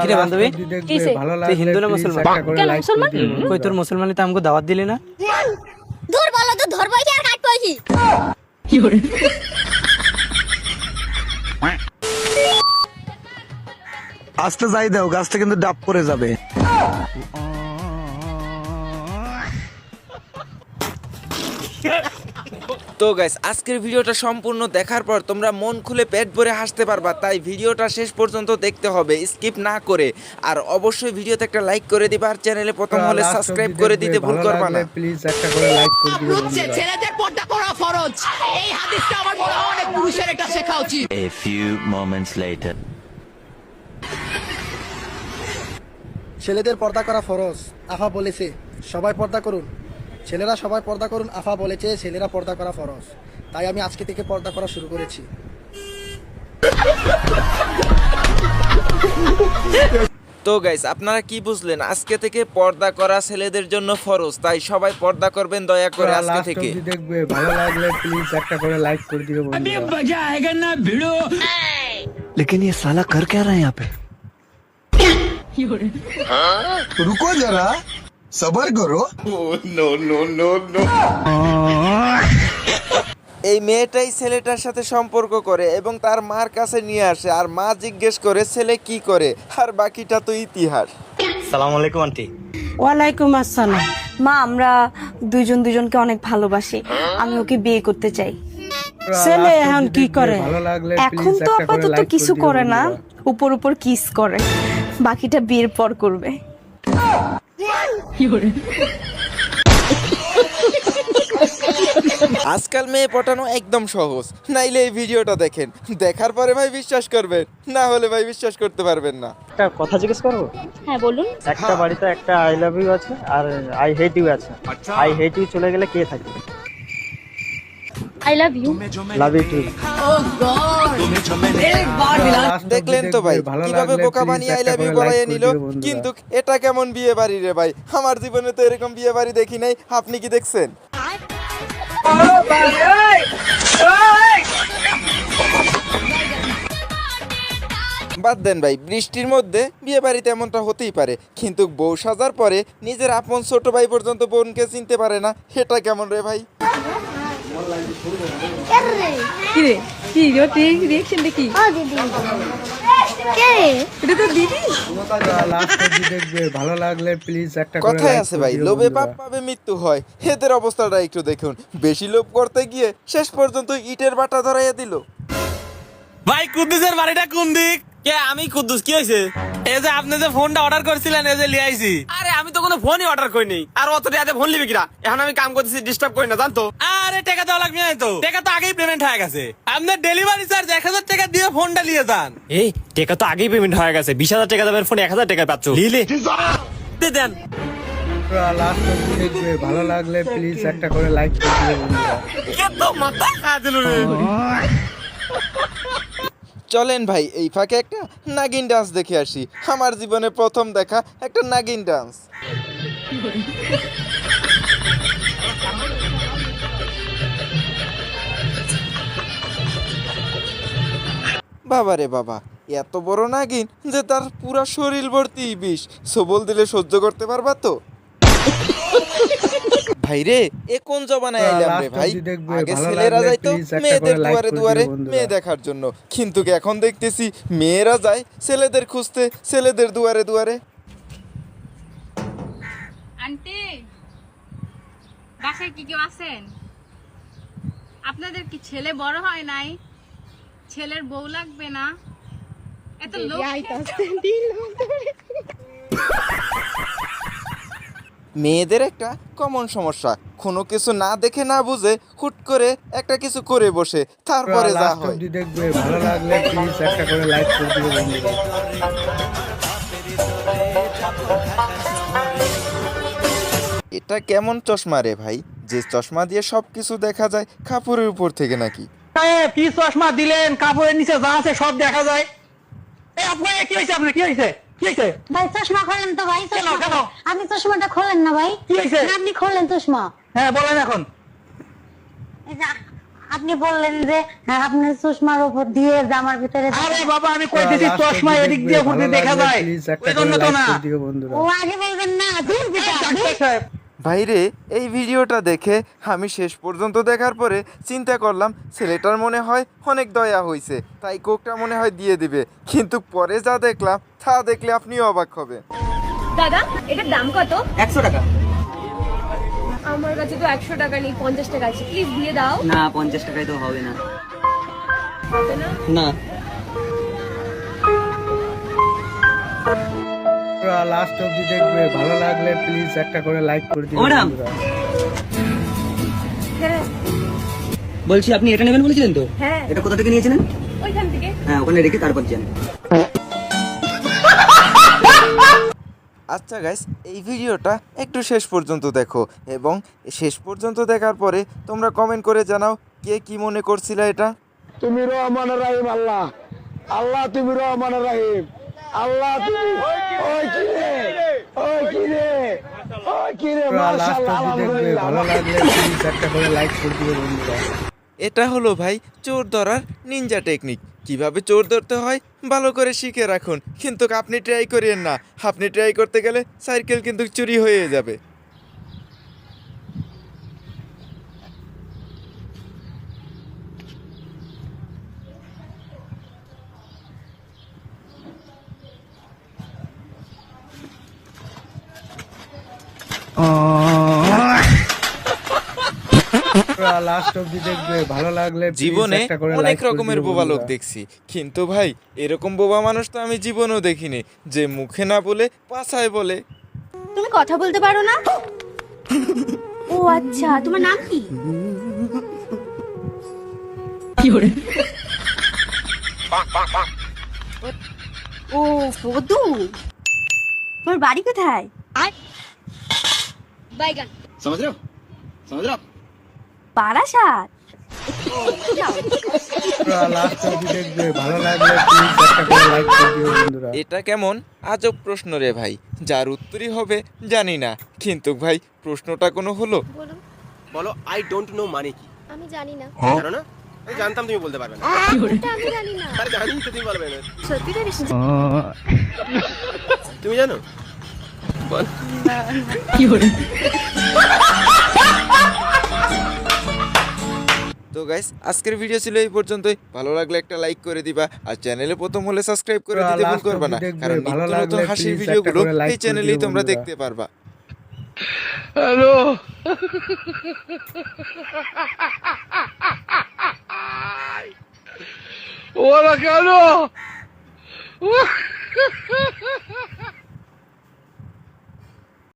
কিরে বান্ধবী, কিসে? ভালো তুই লাগলে হিন্দু না please মুসলমান? একটা করে কেন like মুসলমান? করে দিও কই তোর মুসলমানি তো আমাকে দাওয়াত দিলি না? দূর বলো তো ধরবই কি আর কাটবই কি? আস্তে যাই দাও, গাছটা কিন্তু ডাব পড়ে যাবে। তো গাইস, আজকের ভিডিওটা সম্পূর্ণ দেখার পর তোমরা মন খুলে পেট ভরে হাসতে পারবা, তাই ভিডিওটা শেষ পর্যন্ত দেখতে হবে স্কিপ না করে। আর অবশ্যই ভিডিওতে একটা লাইক করে দিবা, আর চ্যানেলে প্রথম হলে Last সাবস্ক্রাইব অবধি করে দেখবে, দিতে ভুল ভালো করবা না। লাগলে please একটা করে like করে দিও বন্ধুরা। ছেলেদের পর্দা করা ফরজ। এই হাদিসটা আমার মনে হয় অনেক পুরুষের এটা শেখা উচিত। A few moments later. ছেলেদের পর্দা করা ফরজ, আফা বলেছে সবাই পর্দা করুন। ছেলেরা সবাই পর্দা করুন, আফা বলেছে ছেলেরা পর্দা করা ফরজ। তাই আমি আজকে থেকে পর্দা করা শুরু করেছি। তো গাইস, আপনারা কি বুঝলেন? আজকে থেকে পর্দা করা ছেলেদের জন্য ফরজ, তাই সবাই পর্দা করবেন দয়া করে আজকে Last থেকে। অবধি দেখবে, ভালো লাগলে please একটা করে like করে দিও বন্ধুরা। लेकिन ये साला कर क्या रहा है यहाँ पे? रुको जरा, सबर करो। এই মেয়েটাই ছেলেটার সাথে সম্পর্ক করে এবং তার মার কাছে নিয়ে আসে, আর মা জিজ্ঞেস করে ছেলে কি করে, আর বাকিটা তো ইতিহাস। সালাম আলাইকুম আন্টি। ওয়ালাইকুম আসসালাম। মা, আমরা দুইজন দুজনকে অনেক ভালোবাসি, আমি ওকে বিয়ে করতে চাই। ছেলে Last এখন অবধি কি দেখবে, করে? ভালো লাগলে এখন please তো একটা করে আপাতত like কিছু দিও করে না, বন্ধুরা। উপর উপর কিস করে, বাকিটা বিয়ের পর করবে। আজকাল মেয়ে পটানো একদম সহজ, নাইলে এই ভিডিওটা দেখেন, দেখার পরে ভাই বিশ্বাস করবেন, না হলে ভাই বিশ্বাস করতে পারবেন না। একটা কথা জিজ্ঞেস করবো? হ্যাঁ বলুন। একটা বাড়িতে একটা আই লাভ ইউ আছে আর আই হেট ইউ আছে। আই হেট ইউ চলে গেলে কে থাকে? I love you. Love you too. Last অবধি দেখলেন তো ভাই, দেখবে, ভালো কিভাবে লাগলে বোকা please বানিয়ে আই একটা লাভ ইউ করে বলাইয়ে like নিল। করে দিও বন্ধুরা। কিন্তু এটা কেমন বিয়ে বাড়ি রে ভাই? আমার জীবনে তো এরকম বিয়ে বাড়ি দেখি নাই, আপনি কি দেখছেন? বাদ দেন ভাই, বৃষ্টির মধ্যে বিয়ে বাড়িতে এমনটা হতেই পারে, কিন্তু বউ সাজার পরে নিজের আপন ছোট ভাই পর্যন্ত বোনকে চিনতে পারে না, সেটা কেমন রে ভাই? কি রে, কি রিঅ্যাকশন দেখি? ও দিদি। কে? এটা তো দিদি। Last অবধি দেখবে, ভালো লাগলে please একটা করে কথায় like আছে করে ভাই, দিও লোভে বন্ধুরা। পাপ পাবে মৃত্যু হয়। এদের অবস্থাটা একটু দেখুন, বেশি লোভ করতে গিয়ে শেষ পর্যন্ত ইটের বাটা ধরাইয়া দিল। ভাই কুদ্দুসের বাড়িটা কোন দিক? কে? আমি কুদ্দুস, কি হয়েছে? এই যে আপনি যে ফোনটা অর্ডার করছিলেন, এই যে লিয়ে আইছি। আরে আমি তো কোনো ফোনই অর্ডার করিনি, আর অত টাকাতে ফোন লিবি কিনা? এখন আমি কাম করতেছি, ডিস্টার্ব করি না জানতো। আরে টাকা দেওয়া লাগবে না তো, টাকা তো আগেই পেমেন্ট হয়ে গেছে। আপনার ডেলিভারি চার্জ 1000 টাকা দিয়ে ফোনটা নিয়ে যান। এই টাকা তো আগেই পেমেন্ট হয়ে গেছে, 20,000 টাকা দেবেন, ফোন 1000 টাকা পাচ্ছ। লিলে দেন। Last অবধি দেখবে, ভালো লাগলে please একটা করে like করে দিও বন্ধুরা। কত মাথা খাওয়া দিল রে। চলেন ভাই, এই ফাঁকে একটা নাগিন ডান্স দেখে আসি। আমার জীবনে প্রথম দেখা একটা নাগিন ডান্স। বাবা রে বাবা, এত বড় নাগিন যে তার পুরা শরীর ভর্তি বিষ, সবল দিলে সহ্য করতে পারবা তো? ভাই রে, এ কোন জবানায় আইলাম রে ভাই? Last অবধি দেখবে, আগে ভালো ছেলেরা লাগলে যাইতো please একটা মেয়েদের করে like দুয়ারে করে দিও দুয়ারে বন্ধুরা। মেয়ে দেখার জন্য, কিন্তু এখন দেখতেছি মেয়েরা যায় ছেলেদের খুঁজতে ছেলেদের দুয়ারে দুয়ারে। আন্টি, বাসায় কি কেউ আছেন? আপনাদের কি ছেলে বড় হয় নাই? ছেলের বউ লাগবে না? এত লোক মেয়েদের একটা কমন সমস্যা, কোনো কিছু না দেখে না বুঝে হুট করে একটা কিছু করে বসে, তারপরে যা Last হয়। অবধি দেখবে, ভালো লাগলে please একটা করে like করে দিও বন্ধুরা। এটা কেমন চশমা রে ভাই, যে চশমা দিয়ে সবকিছু দেখা যায় কাপড়ের উপর থেকে নাকি? কি চশমা দিলেন? কাপড়ের নিচে যা আছে সব দেখা যায়। এই আপনি কি হয়েছে? আপনার কি হয়েছে? কি হয়েছে? ভাই চশমা খোলেন তো ভাই, কেন, চশমা কেন? আপনি চশমাটা খোলেন না ভাই। কি হয়েছে? আপনি খোলেন চশমা। হ্যাঁ বলেন এখন। এই যা, আপনি বললেন যে আপনার চশমার উপর দিয়ে জামার ভিতরে আরে বাবা আমি কইতেছি চশমা এদিক দিয়ে ঘুরতে দেখা যায় প্লিজ একটা ওই করে জন্য তো না লাইক করে দিও বন্ধুরা। ও আগে বলবেন না দূর বিটা ডাক্তার সাহেব ভাইরে এই ভিডিওটা দেখে আমি শেষ পর্যন্ত দেখার পরে চিন্তা করলাম ছেলেটার মনে হয় অনেক দয়া হয়েছে, তাই কোকটা মনে হয় দিয়ে দিবে, কিন্তু পরে যা দেখলাম তা দেখলে আপনিও অবাক হবে। দাদা এটার দাম কত? 100 টাকা। আমার কাছে তো 100 টাকা নেই, 50 টাকা আছে, প্লিজ দিয়ে দাও। না 50 টাকায় তো হবে না। হবে না? না। লাস্ট অবধি দেখবে, ভালো লাগলে প্লিজ একটা করে লাইক করে দিও ম্যাডাম। বন্ধুরা। হ্যাঁ বলছি আপনি এটা নেবেন বলেছিলেন তো? হ্যাঁ এটা কোথা থেকে নিয়েছিলেন? ওইখান থেকে। হ্যাঁ ওখানে রেখে তারপর যান। আচ্ছা গাইস, এই ভিডিওটা একটু শেষ পর্যন্ত দেখো এবং শেষ পর্যন্ত দেখার পরে তোমরা কমেন্ট করে জানাও কে কি মনে করছিলে এটা। তুমি রহমান রাহিম আল্লাহ, আল্লাহ তুমি রহমান রাহিম, আল্লাহ তুমি ওই কি রে, ওই কি রে, ওই কি রে, লাস্ট মাশাআল্লাহ অবধি দেখবে, ভালো লাগলে প্লিজ একটা করে লাইক করে দিও বন্ধুরা। এটা হলো ভাই চোর ধরার নিনজা টেকনিক। কিভাবে চোর ধরতে হয় ভালো করে শিখে রাখুন, কিন্তু আপনি ট্রাই করিয়েন না, আপনি ট্রাই করতে গেলে সাইকেল কিন্তু চুরি হয়ে যাবে। লাস্ট অবধি দেখবে, ভালো লাগলে please জীবনে একটা করে অনেক like করে রকমের দিও বোবা লোক বন্ধুরা। দেখছি, কিন্তু ভাই এরকম বোবা মানুষ তো আমি জীবনেও দেখিনি, যে মুখে না বলে পাছায় বলে। তুমি কথা বলতে পারো না? ও আচ্ছা, তোমার নাম কি? ও ফদু, তোমার বাড়ি কোথায়? বাইগান বারাসাত। লাস্ট অবধি দেখবে, ভালো লাগলে প্লিজ একটা করে লাইক করে দিও বন্ধুরা। এটা কেমন আজব প্রশ্ন রে ভাই, যার উত্তরই হবে জানি না, কিন্তু ভাই প্রশ্নটা কোনো হলো? বলো আই ডোন্ট নো মানে কি? আমি জানি না। জানো না? আমি জানতাম তুমি বলতে পারবে না। এটা আমি জানি না। আরে জানি তো তুমি বলবে না। সত্যি জানিস না? তুমি জানো? বল। তো গাইস আজকের ভিডিও ছিল এই পর্যন্তই, ভালো লাগলে একটা লাইক করে দিবা, আর চ্যানেলে প্রথম হলে সাবস্ক্রাইব করে দিতে ভুল করবে না, কারণ ভালো নিত্য নতুন লাগলে হাসির please ভিডিওগুলো একটা করে like এই করে চ্যানেলেই দিও তোমরা বন্ধুরা। দেখতে পারবা। হ্যালো ওরা কেন